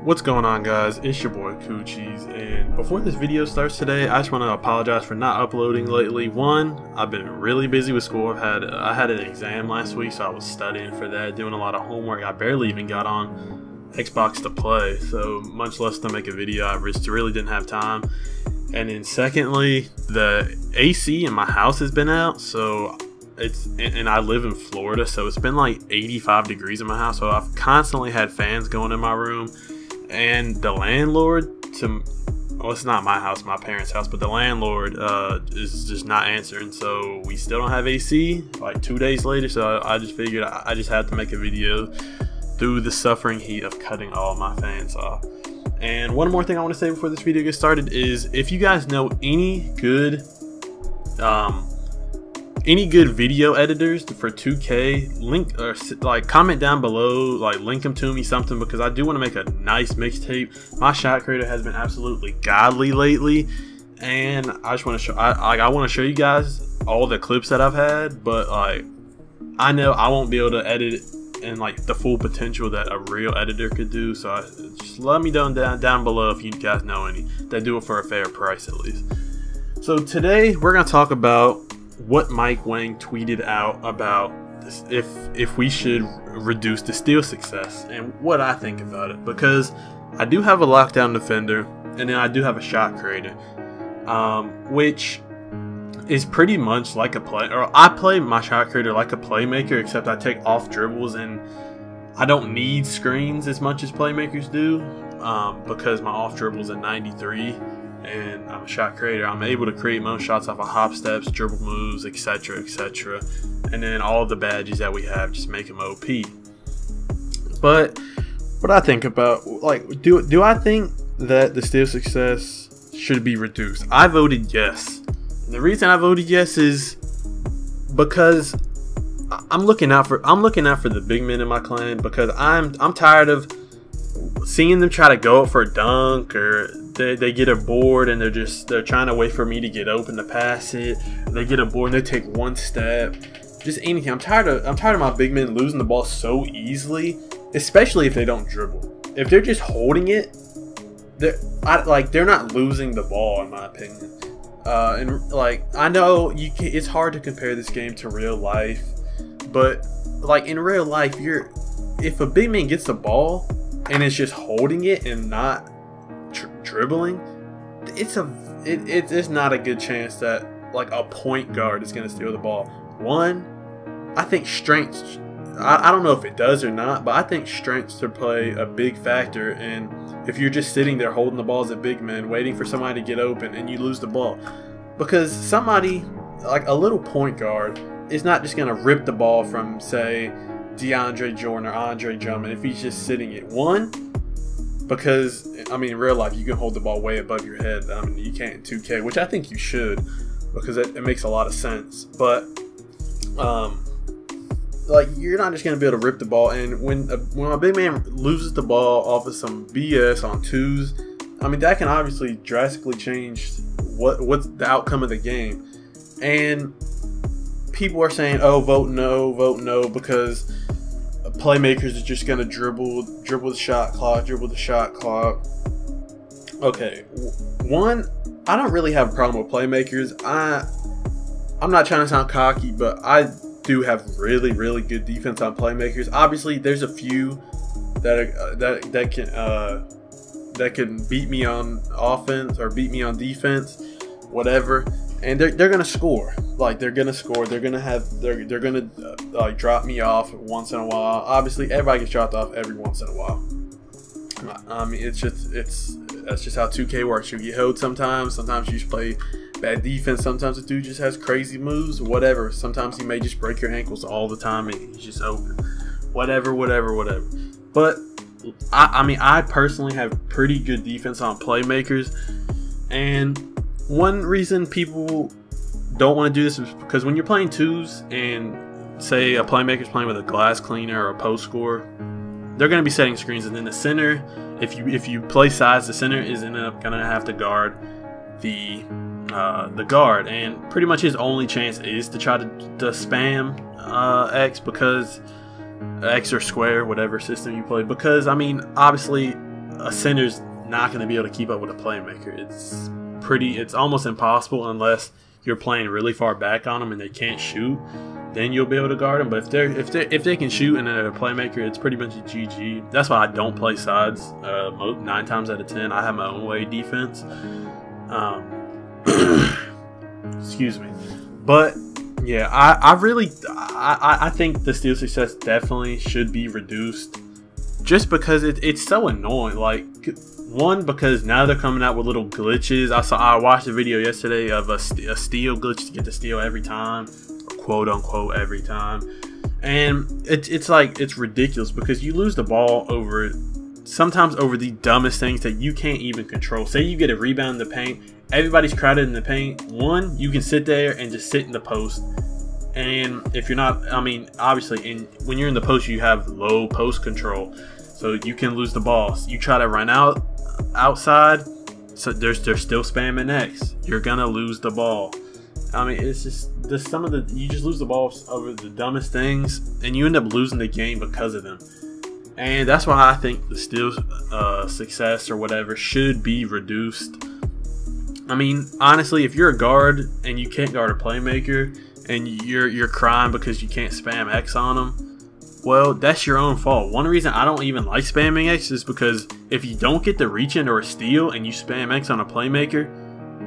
What's going on, guys? It's your boy Coochies, and before this video starts today, I just want to apologize for not uploading lately. One, I've been really busy with school. I had an exam last week, so I was studying for that, doing a lot of homework. I barely even got on Xbox to play, so much less to make a video. I just really didn't have time. And then secondly, the AC in my house has been out, so and I live in Florida, so it's been like 85 degrees in my house, so I've constantly had fans going in my room. And the landlord, well, it's not my house, my parents' house, but the landlord is just not answering, so we still don't have AC like 2 days later. So I just figured I just had to make a video through the suffering heat of cutting all my fans off. And one more thing I want to say before this video gets started is, if you guys know any good video editors for 2K, link or like comment down below, like link them to me, something, because I do want to make a nice mixtape. My shot creator has been absolutely godly lately, and I just want to show I want to show you guys all the clips that I've had, but like I know I won't be able to edit it and like the full potential that a real editor could do. So just let me down below if you guys know any that do it for a fair price at least. So today we're gonna talk about what Mike Wang tweeted out about this, if we should reduce the steal success, and what I think about it, because I do have a lockdown defender and then I do have a shot creator, which is pretty much like I play my shot creator like a playmaker, except I take off dribbles and I don't need screens as much as playmakers do, because my off dribbles at 93. And I'm a shot creator. I'm able to create my own shots off of hop steps, dribble moves, etc, etc, and then all the badges that we have just make them OP. But what I think about, like, do I think that the steal success should be reduced? I voted yes. And the reason I voted yes is because I'm looking out for the big men in my clan, because I'm tired of seeing them try to go up for a dunk, or they get a board and they're trying to wait for me to get open to pass it. They get a board and they take one step, just anything. I'm tired of my big men losing the ball so easily, especially if they don't dribble. If they're just holding it, they're not losing the ball, in my opinion. And like, I know it's hard to compare this game to real life, but like in real life, if a big man gets the ball and it's just holding it and not dribbling, it's not a good chance that like a point guard is going to steal the ball. One, I think strength, I don't know if it does or not, but I think strength should play a big factor. And if you're just sitting there holding the ball as a big man, waiting for somebody to get open, and you lose the ball, because somebody like a little point guard is not just going to rip the ball from, say, DeAndre Jordan or Andre Drummond if he's just sitting it. One, because I mean, in real life you can hold the ball way above your head. I mean, you can't in 2K, which I think you should, because it makes a lot of sense. But like, you're not just gonna be able to rip the ball. And when a big man loses the ball off of some BS on twos, I mean, that can obviously drastically change what's the outcome of the game. And people are saying, oh, vote no, because playmakers are just gonna dribble the shot clock. Okay, one, I don't really have a problem with playmakers. I'm not trying to sound cocky, but I do have really good defense on playmakers. Obviously, there's a few that can beat me on offense or beat me on defense, whatever. And they're gonna score. Like, they're gonna score. They're gonna like drop me off once in a while. Obviously, everybody gets dropped off every once in a while. I mean, that's just how 2K works. You get held sometimes. Sometimes you just play bad defense. Sometimes the dude just has crazy moves. Whatever. Sometimes he may just break your ankles all the time and he's just open. Whatever. But I mean, I personally have pretty good defense on playmakers, and one reason people don't want to do this is because when you're playing twos and say a playmaker's playing with a glass cleaner or a post scorer, they're going to be setting screens, and then the center, if you play size, the center is going to have to guard the guard, and pretty much his only chance is to try to spam X, because X or square, whatever system you play, because I mean, obviously a center's not going to be able to keep up with a playmaker. It's almost impossible unless you're playing really far back on them and they can't shoot. Then you'll be able to guard them. But if they can shoot and they're a playmaker, it's pretty much a GG. That's why I don't play sides 9 times out of 10. I have my own way defense. Excuse me. But yeah, I think the steal success definitely should be reduced, just because it's so annoying. Like, one, because now they're coming out with little glitches. I watched a video yesterday of a steal glitch to get the steal every time, quote unquote every time, and it's like, it's ridiculous because you lose the ball sometimes over the dumbest things that you can't even control. Say you get a rebound in the paint, everybody's crowded in the paint. One, you can sit there and just sit in the post, and if you're not, I mean, obviously, when you're in the post, you have low post control, so you can lose the ball. So you try to run outside, so they're still spamming X. You're gonna lose the ball. I mean, it's just you just lose the ball over the dumbest things, and you end up losing the game because of them. And that's why I think the steal success or whatever should be reduced. I mean, honestly, if you're a guard and you can't guard a playmaker and you're crying because you can't spam X on them, well, that's your own fault. One reason I don't even like spamming X is because if you don't get the reach in or a steal and you spam X on a playmaker,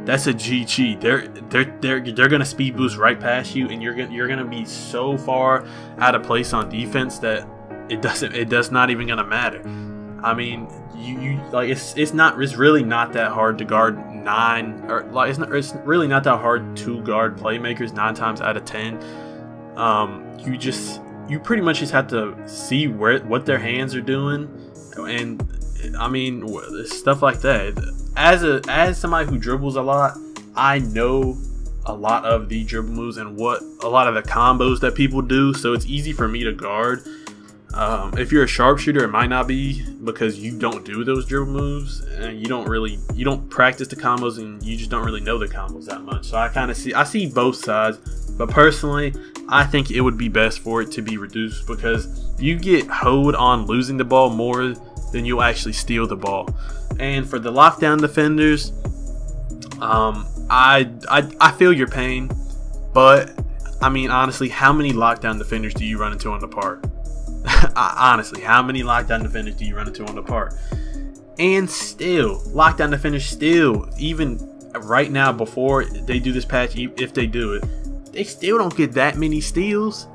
that's a GG. They're gonna speed boost right past you, and you're gonna be so far out of place on defense that it's not even gonna matter. I mean, you like, it's really not that hard to guard 9, or like it's really not that hard to guard playmakers 9 times out of 10. You pretty much just have to see what their hands are doing, and I mean, stuff like that. As somebody who dribbles a lot, I know a lot of the dribble moves and what a lot of the combos that people do, so it's easy for me to guard. If you're a sharpshooter, it might not be, because you don't do those dribble moves and you don't practice the combos, and you just don't really know the combos that much. So I see both sides, but personally, I think it would be best for it to be reduced, because you get hoed on losing the ball more than you'll actually steal the ball. And for the lockdown defenders, I feel your pain, but I mean, honestly, how many lockdown defenders do you run into on the park? Honestly, how many lockdown defenders do you run into on the park? And still, lockdown defenders still, even right now, before they do this patch, if they do it, they still don't get that many steals.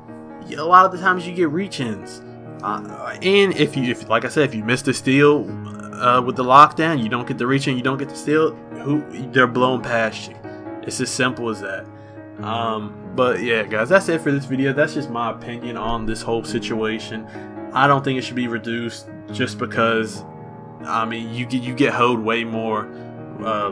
A lot of the times you get reach-ins, and if like I said, if you miss the steal with the lockdown, you don't get the reach-in, you don't get the steal, they're blown past you. It's as simple as that. But yeah, guys, that's it for this video. That's just my opinion on this whole situation. I don't think it should be reduced, just because, I mean, you get hoed way more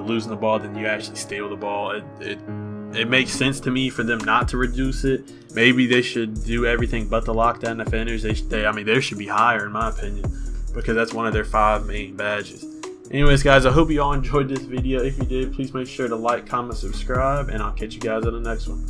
losing the ball than you actually steal the ball. It makes sense to me for them not to reduce it. Maybe they should do everything but the lockdown defenders. I mean, they should be higher, in my opinion, because that's one of their 5 main badges. Anyways, guys, I hope you all enjoyed this video. If you did, please make sure to like, comment, subscribe, and I'll catch you guys on the next one.